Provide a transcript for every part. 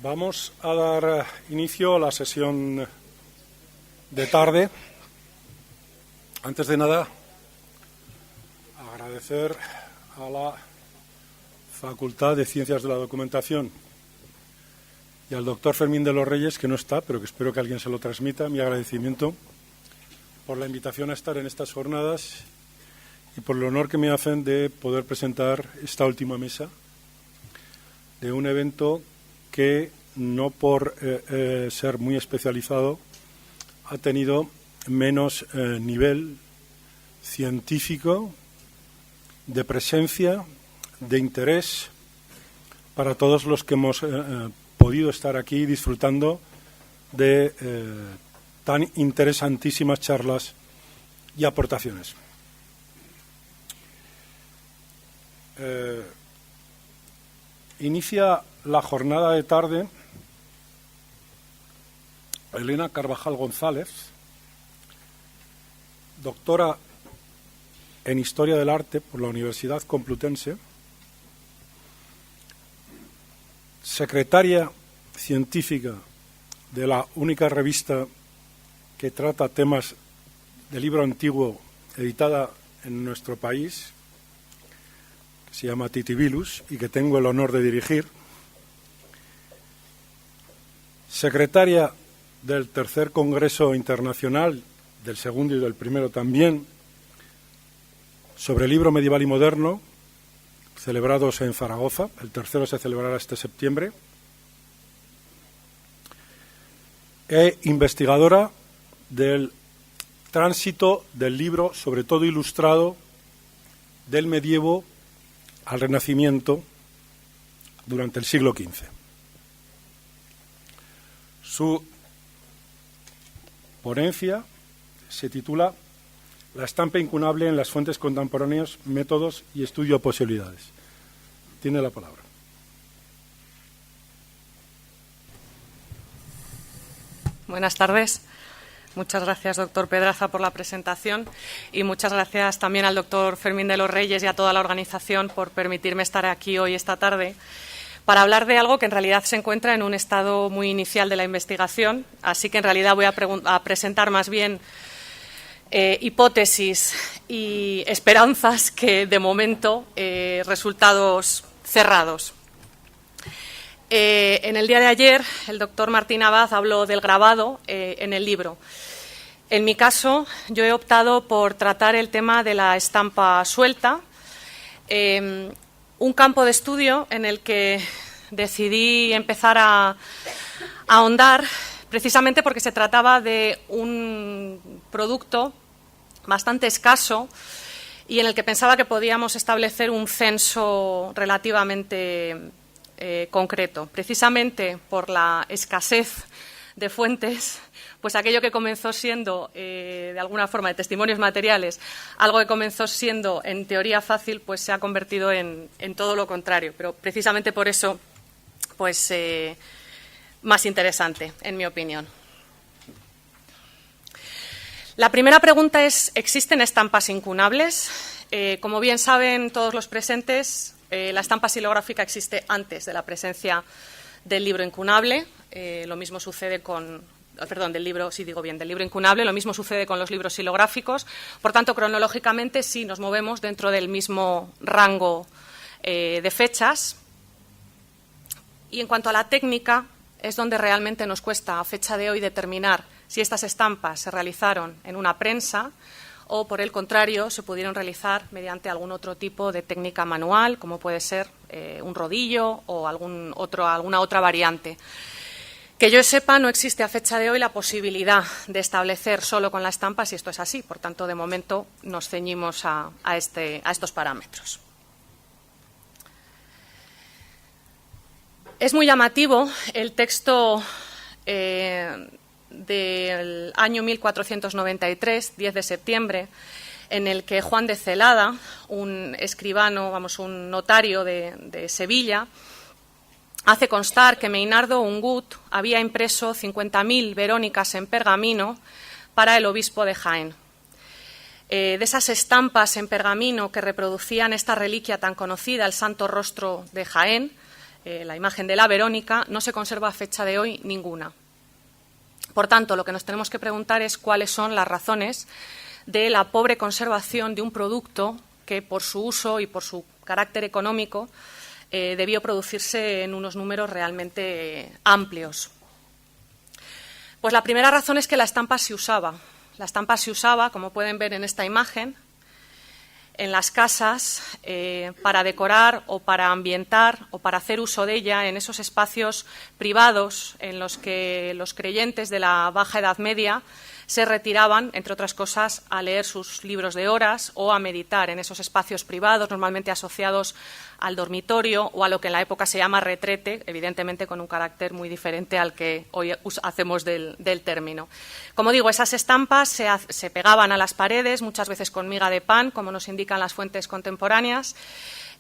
Vamos a dar inicio a la sesión de tarde. Antes de nada, agradecer a la Facultad de Ciencias de la Documentación y al doctor Fermín de los Reyes, que no está, pero que espero que alguien se lo transmita, mi agradecimiento por la invitación a estar en estas jornadas y por el honor que me hacen de poder presentar esta última mesa de un evento que, no por ser muy especializado, ha tenido menos nivel científico, de presencia, de interés para todos los que hemos podido estar aquí disfrutando de tan interesantísimas charlas y aportaciones. Inicia la jornada de tarde Elena Carvajal González, doctora en Historia del Arte por la Universidad Complutense, secretaria científica de la única revista que trata temas de libro antiguo editada en nuestro país, que se llama Titibilus y que tengo el honor de dirigir, secretaria del tercer Congreso Internacional, del segundo y del primero también, sobre libro medieval y moderno, celebrados en Zaragoza. El tercero se celebrará este septiembre. E investigadora del tránsito del libro, sobre todo ilustrado, del medievo al Renacimiento durante el siglo XV. Su ponencia se titula La estampa incunable en las fuentes contemporáneas, métodos y estudio de posibilidades. Tiene la palabra. Buenas tardes. Muchas gracias, doctor Pedraza, por la presentación y muchas gracias también al doctor Fermín de los Reyes y a toda la organización por permitirme estar aquí hoy, esta tarde, para hablar de algo que en realidad se encuentra en un estado muy inicial de la investigación. Así que en realidad voy a presentar más bien hipótesis y esperanzas que, de momento, resultados cerrados. En el día de ayer, el doctor Martín Abad habló del grabado en el libro. En mi caso, yo he optado por tratar el tema de la estampa suelta, un campo de estudio en el que decidí empezar a ahondar, precisamente porque se trataba de un producto bastante escaso y en el que pensaba que podíamos establecer un censo relativamente concreto. Precisamente por la escasez de fuentes, pues aquello que comenzó siendo, de alguna forma, de testimonios materiales, algo que comenzó siendo, en teoría, fácil, pues se ha convertido en todo lo contrario. Pero precisamente por eso, pues, más interesante, en mi opinión. La primera pregunta es, ¿existen estampas incunables? Como bien saben todos los presentes, la estampa xilográfica existe antes de la presencia del libro incunable. Lo mismo sucede con, del libro incunable, lo mismo sucede con los libros xilográficos. Por tanto, cronológicamente sí nos movemos dentro del mismo rango de fechas. Y en cuanto a la técnica, es donde realmente nos cuesta a fecha de hoy determinar si estas estampas se realizaron en una prensa o, por el contrario, se pudieron realizar mediante algún otro tipo de técnica manual, como puede ser un rodillo o alguna otra variante. Que yo sepa, no existe a fecha de hoy la posibilidad de establecer solo con la estampa si esto es así. Por tanto, de momento nos ceñimos a estos parámetros. Es muy llamativo el texto del año 1493, 10 de septiembre, en el que Juan de Celada, un escribano, un notario de Sevilla, hace constar que Meinardo Ungut había impreso 50.000 verónicas en pergamino para el obispo de Jaén. De esas estampas en pergamino que reproducían esta reliquia tan conocida, el Santo Rostro de Jaén, la imagen de la Verónica, no se conserva a fecha de hoy ninguna. Por tanto, lo que nos tenemos que preguntar es cuáles son las razones de la pobre conservación de un producto que, por su uso y por su carácter económico, debió producirse en unos números realmente amplios. Pues la primera razón es que la estampa se usaba. La estampa se usaba, como pueden ver en esta imagen, en las casas para decorar o para ambientar o para hacer uso de ella en esos espacios privados en los que los creyentes de la Baja Edad Media se retiraban, entre otras cosas, a leer sus libros de horas o a meditar en esos espacios privados, normalmente asociados al dormitorio o a lo que en la época se llama retrete, evidentemente con un carácter muy diferente al que hoy hacemos del término. Como digo, esas estampas se pegaban a las paredes, muchas veces con miga de pan, como nos indican las fuentes contemporáneas,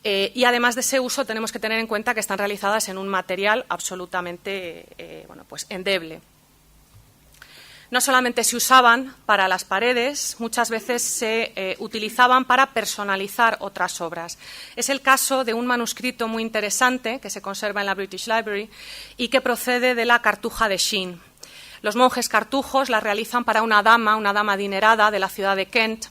y además de ese uso tenemos que tener en cuenta que están realizadas en un material absolutamente endeble. No solamente se usaban para las paredes, muchas veces se utilizaban para personalizar otras obras. Es el caso de un manuscrito muy interesante que se conserva en la British Library y que procede de la Cartuja de Sheen. Los monjes cartujos la realizan para una dama adinerada de la ciudad de Kent,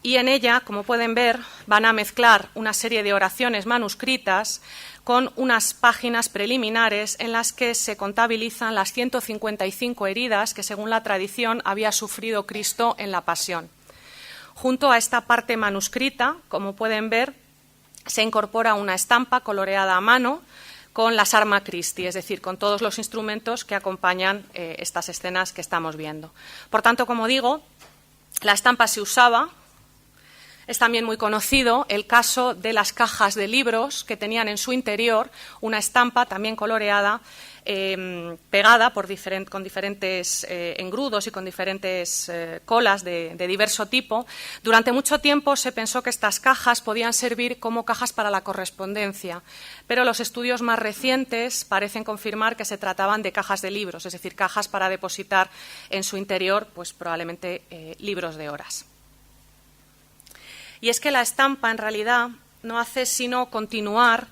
y en ella, como pueden ver, van a mezclar una serie de oraciones manuscritas con unas páginas preliminares en las que se contabilizan las 155 heridas que, según la tradición, había sufrido Cristo en la Pasión. Junto a esta parte manuscrita, como pueden ver, se incorpora una estampa coloreada a mano con las Arma Christi, es decir, con todos los instrumentos que acompañan estas escenas que estamos viendo. Por tanto, como digo, la estampa se usaba. Es también muy conocido el caso de las cajas de libros que tenían en su interior una estampa también coloreada, pegada con diferentes engrudos y con diferentes colas de diverso tipo. Durante mucho tiempo se pensó que estas cajas podían servir como cajas para la correspondencia, pero los estudios más recientes parecen confirmar que se trataban de cajas de libros, es decir, cajas para depositar en su interior pues probablemente libros de horas. Y es que la estampa, en realidad, no hace sino continuar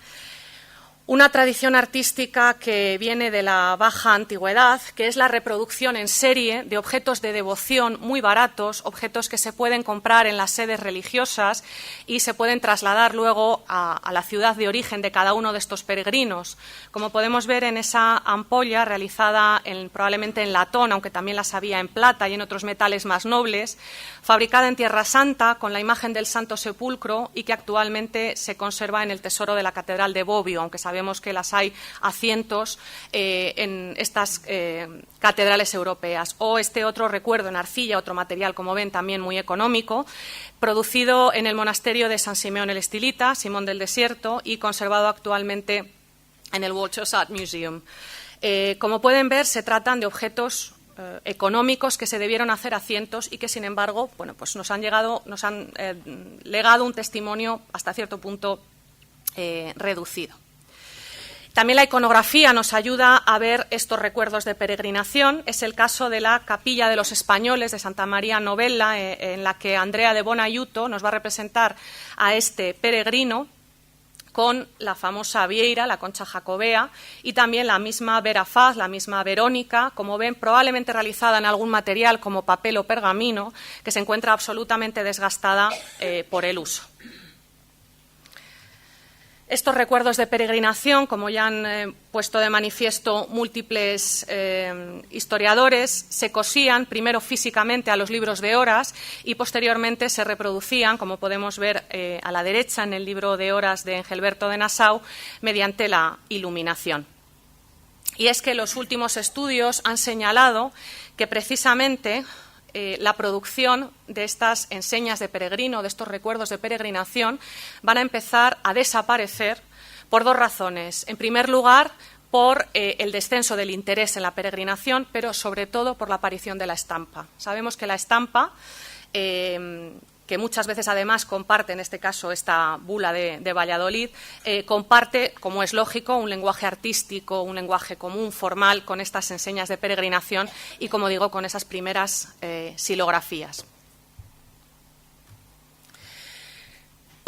una tradición artística que viene de la baja antigüedad, que es la reproducción en serie de objetos de devoción muy baratos, objetos que se pueden comprar en las sedes religiosas y se pueden trasladar luego a la ciudad de origen de cada uno de estos peregrinos. Como podemos ver en esa ampolla realizada probablemente en latón, aunque también las había en plata y en otros metales más nobles, fabricada en Tierra Santa con la imagen del Santo Sepulcro y que actualmente se conserva en el tesoro de la Catedral de Bobbio, aunque sabemos que las hay a cientos en estas catedrales europeas. O este otro recuerdo en arcilla, otro material, como ven, también muy económico, producido en el monasterio de San Simeón el Estilita, Simón del Desierto, y conservado actualmente en el Watchers Art Museum. Como pueden ver, se tratan de objetos económicos que se debieron hacer a cientos y que, sin embargo, pues nos han legado un testimonio hasta cierto punto reducido. También la iconografía nos ayuda a ver estos recuerdos de peregrinación. Es el caso de la Capilla de los Españoles de Santa María Novella, en la que Andrea de Bonaiuto nos va a representar a este peregrino con la famosa Vieira, la concha jacobea, y también la misma Vera Faz, la misma Verónica, como ven, probablemente realizada en algún material como papel o pergamino, que se encuentra absolutamente desgastada por el uso. Estos recuerdos de peregrinación, como ya han puesto de manifiesto múltiples historiadores, se cosían primero físicamente a los libros de horas y posteriormente se reproducían, como podemos ver a la derecha en el libro de horas de Engelberto de Nassau, mediante la iluminación. Y es que los últimos estudios han señalado que precisamente la producción de estas enseñas de peregrino, de estos recuerdos de peregrinación, van a empezar a desaparecer por dos razones. En primer lugar, por el descenso del interés en la peregrinación, pero sobre todo por la aparición de la estampa. Sabemos que la estampa, que muchas veces además comparte, en este caso esta bula de Valladolid, comparte, como es lógico, un lenguaje artístico, un lenguaje común, formal, con estas enseñas de peregrinación y, como digo, con esas primeras silografías.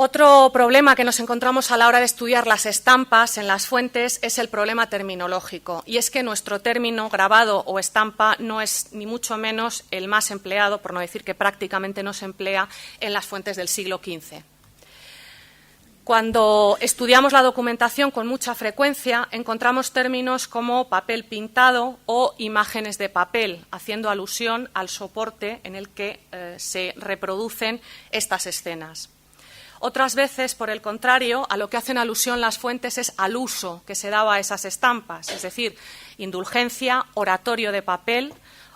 Otro problema que nos encontramos a la hora de estudiar las estampas en las fuentes es el problema terminológico, y es que nuestro término grabado o estampa no es ni mucho menos el más empleado, por no decir que prácticamente no se emplea en las fuentes del siglo XV. Cuando estudiamos la documentación con mucha frecuencia, encontramos términos como papel pintado o imágenes de papel, haciendo alusión al soporte en el que se reproducen estas escenas. Otras veces, por el contrario, a lo que hacen alusión las fuentes es al uso que se daba a esas estampas, es decir, indulgencia, oratorio de papel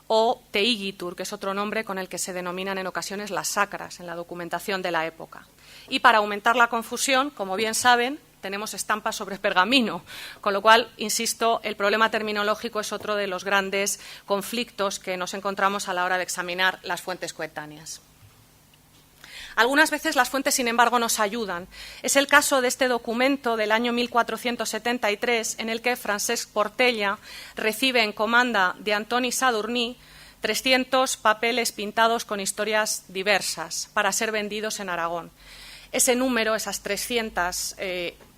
o teigitur, que es otro nombre con el que se denominan en ocasiones las sacras en la documentación de la época. Y para aumentar la confusión, como bien saben, tenemos estampas sobre pergamino, con lo cual, insisto, el problema terminológico es otro de los grandes conflictos que nos encontramos a la hora de examinar las fuentes coetáneas. Algunas veces las fuentes, sin embargo, nos ayudan. Es el caso de este documento del año 1473, en el que Francesc Portella recibe en comanda de Antoni Sadurní 300 papeles pintados con historias diversas para ser vendidos en Aragón. Ese número, esas 300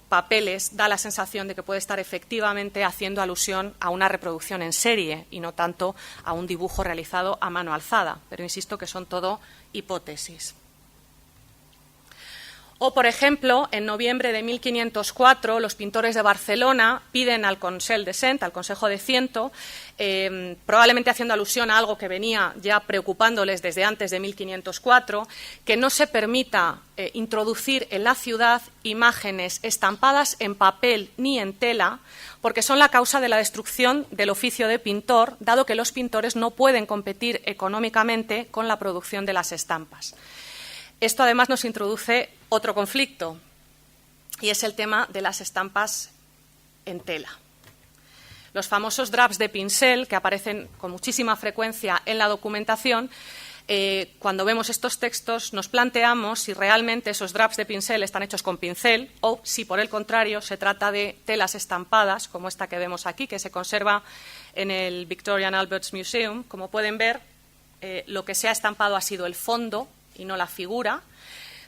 papeles, da la sensación de que puede estar efectivamente haciendo alusión a una reproducción en serie y no tanto a un dibujo realizado a mano alzada, pero insisto que son todo hipótesis. O, por ejemplo, en noviembre de 1504, los pintores de Barcelona piden al Consell de Cent, al Consejo de Ciento, probablemente haciendo alusión a algo que venía ya preocupándoles desde antes de 1504, que no se permita introducir en la ciudad imágenes estampadas en papel ni en tela, porque son la causa de la destrucción del oficio de pintor, dado que los pintores no pueden competir económicamente con la producción de las estampas. Esto, además, nos introduce otro conflicto, y es el tema de las estampas en tela. Los famosos draps de pincel, que aparecen con muchísima frecuencia en la documentación, cuando vemos estos textos nos planteamos si realmente esos draps de pincel están hechos con pincel o si, por el contrario, se trata de telas estampadas, como esta que vemos aquí, que se conserva en el Victoria and Albert Museum. Como pueden ver, lo que se ha estampado ha sido el fondo y no la figura,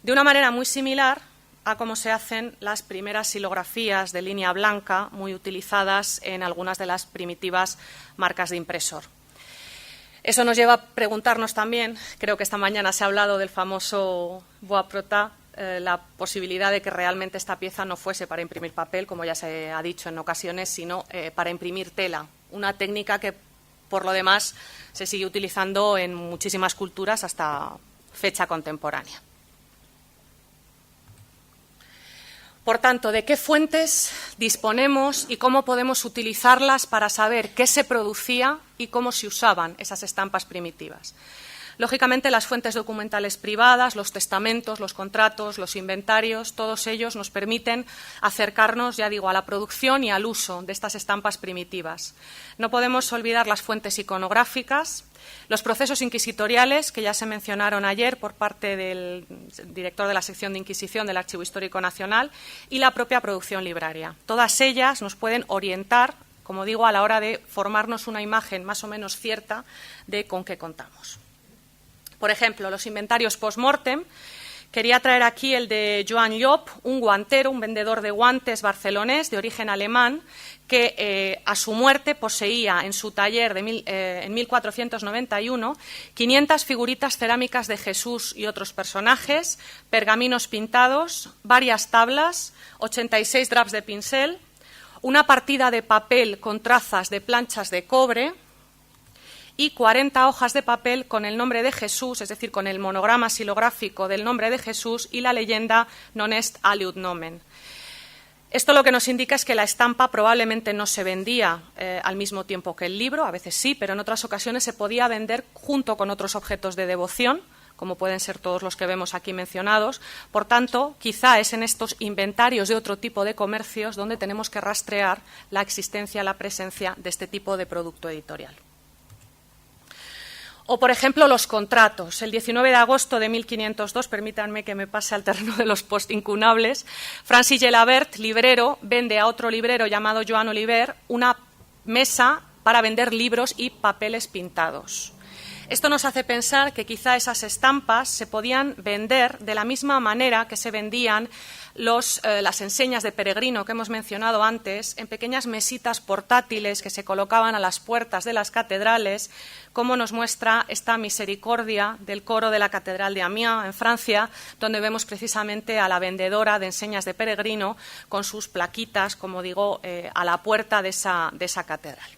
de una manera muy similar a cómo se hacen las primeras silografías de línea blanca, muy utilizadas en algunas de las primitivas marcas de impresor. Eso nos lleva a preguntarnos también, creo que esta mañana se ha hablado del famoso Bois-Prota, la posibilidad de que realmente esta pieza no fuese para imprimir papel, como ya se ha dicho en ocasiones, sino para imprimir tela, una técnica que, por lo demás, se sigue utilizando en muchísimas culturas hasta fecha contemporánea. Por tanto, ¿de qué fuentes disponemos y cómo podemos utilizarlas para saber qué se producía y cómo se usaban esas estampas primitivas? Lógicamente, las fuentes documentales privadas, los testamentos, los contratos, los inventarios, todos ellos nos permiten acercarnos, ya digo, a la producción y al uso de estas estampas primitivas. No podemos olvidar las fuentes iconográficas, los procesos inquisitoriales, que ya se mencionaron ayer por parte del director de la sección de Inquisición del Archivo Histórico Nacional, y la propia producción libraria. Todas ellas nos pueden orientar, como digo, a la hora de formarnos una imagen más o menos cierta de con qué contamos. Por ejemplo, los inventarios post-mortem. Quería traer aquí el de Joan Llop, un guantero, un vendedor de guantes barcelonés de origen alemán, que a su muerte poseía en su taller en 1491 500 figuritas cerámicas de Jesús y otros personajes, pergaminos pintados, varias tablas, 86 draps de pincel, una partida de papel con trazas de planchas de cobre y 40 hojas de papel con el nombre de Jesús, es decir, con el monograma silográfico del nombre de Jesús y la leyenda Non est aliud nomen. Esto lo que nos indica es que la estampa probablemente no se vendía al mismo tiempo que el libro, a veces sí, pero en otras ocasiones se podía vender junto con otros objetos de devoción, como pueden ser todos los que vemos aquí mencionados. Por tanto, quizá es en estos inventarios de otro tipo de comercios donde tenemos que rastrear la existencia, la presencia de este tipo de producto editorial. O, por ejemplo, los contratos. El 19 de agosto de 1502, permítanme que me pase al terreno de los postincunables, Francis Gelabert, librero, vende a otro librero llamado Joan Oliver una mesa para vender libros y papeles pintados. Esto nos hace pensar que quizá esas estampas se podían vender de la misma manera que se vendían las enseñas de peregrino que hemos mencionado antes, en pequeñas mesitas portátiles que se colocaban a las puertas de las catedrales, como nos muestra esta misericordia del coro de la Catedral de Amiens, en Francia, donde vemos precisamente a la vendedora de enseñas de peregrino con sus plaquitas, como digo, a la puerta de esa catedral.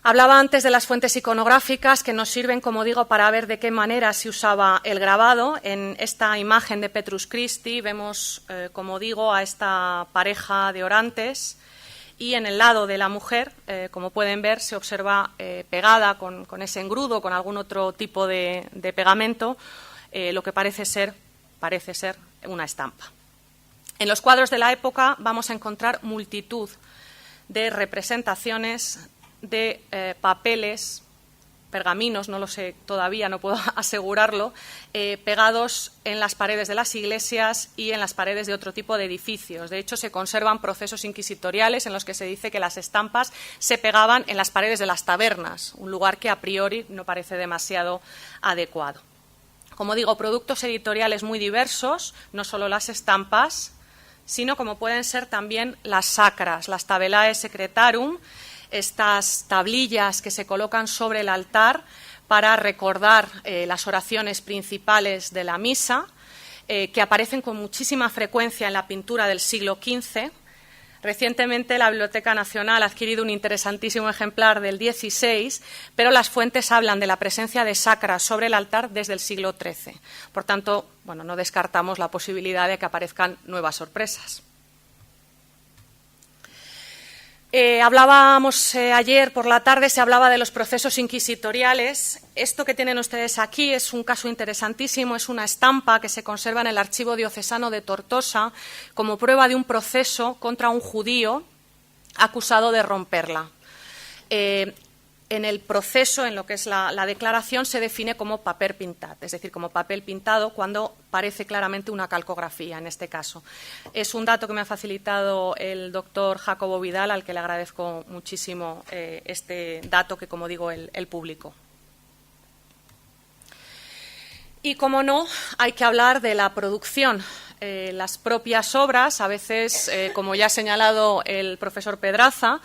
Hablaba antes de las fuentes iconográficas que nos sirven, como digo, para ver de qué manera se usaba el grabado. En esta imagen de Petrus Christi vemos, como digo, a esta pareja de orantes y en el lado de la mujer, como pueden ver, se observa pegada con ese engrudo, con algún otro tipo de pegamento, lo que parece ser una estampa. En los cuadros de la época vamos a encontrar multitud de representaciones de papeles, pergaminos, no lo sé todavía, no puedo asegurarlo, pegados en las paredes de las iglesias y en las paredes de otro tipo de edificios. De hecho, se conservan procesos inquisitoriales en los que se dice que las estampas se pegaban en las paredes de las tabernas, un lugar que a priori no parece demasiado adecuado. Como digo, productos editoriales muy diversos, no solo las estampas, sino como pueden ser también las sacras, las tabelae secretarum, estas tablillas que se colocan sobre el altar para recordar las oraciones principales de la misa, que aparecen con muchísima frecuencia en la pintura del siglo XV. Recientemente la Biblioteca Nacional ha adquirido un interesantísimo ejemplar del XVI, pero las fuentes hablan de la presencia de sacras sobre el altar desde el siglo XIII. Por tanto, bueno, no descartamos la posibilidad de que aparezcan nuevas sorpresas. Hablábamos ayer por la tarde, se hablaba de los procesos inquisitoriales. Esto que tienen ustedes aquí es un caso interesantísimo, es una estampa que se conserva en el Archivo Diocesano de Tortosa como prueba de un proceso contra un judío acusado de romperla. En el proceso, en lo que es la declaración, se define como paper pintat, es decir, como papel pintado cuando parece claramente una calcografía, en este caso. Es un dato que me ha facilitado el doctor Jacobo Vidal, al que le agradezco muchísimo este dato que, como digo, él publicó. Y, como no, hay que hablar de la producción. Las propias obras, a veces, como ya ha señalado el profesor Pedraza,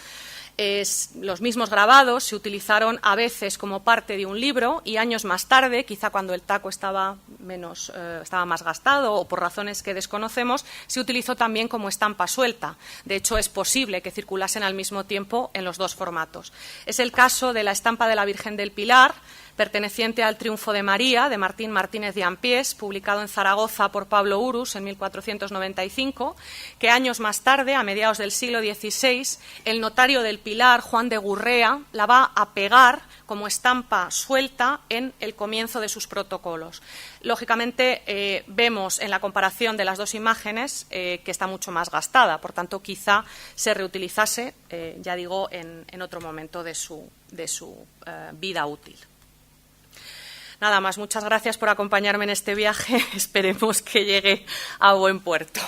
los mismos grabados se utilizaron a veces como parte de un libro y años más tarde, quizá cuando el taco estaba más gastado o por razones que desconocemos, se utilizó también como estampa suelta. De hecho, es posible que circulasen al mismo tiempo en los dos formatos. Es el caso de la estampa de la Virgen del Pilar, perteneciente al Triunfo de María, de Martín Martínez de Ampiés, publicado en Zaragoza por Pablo Urus en 1495, que años más tarde, a mediados del siglo XVI, el notario del Pilar, Juan de Gurrea, la va a pegar como estampa suelta en el comienzo de sus protocolos. Lógicamente, vemos en la comparación de las dos imágenes que está mucho más gastada, por tanto, quizá se reutilizase, ya digo, en otro momento de su vida útil. Nada más, muchas gracias por acompañarme en este viaje. Esperemos que llegue a buen puerto.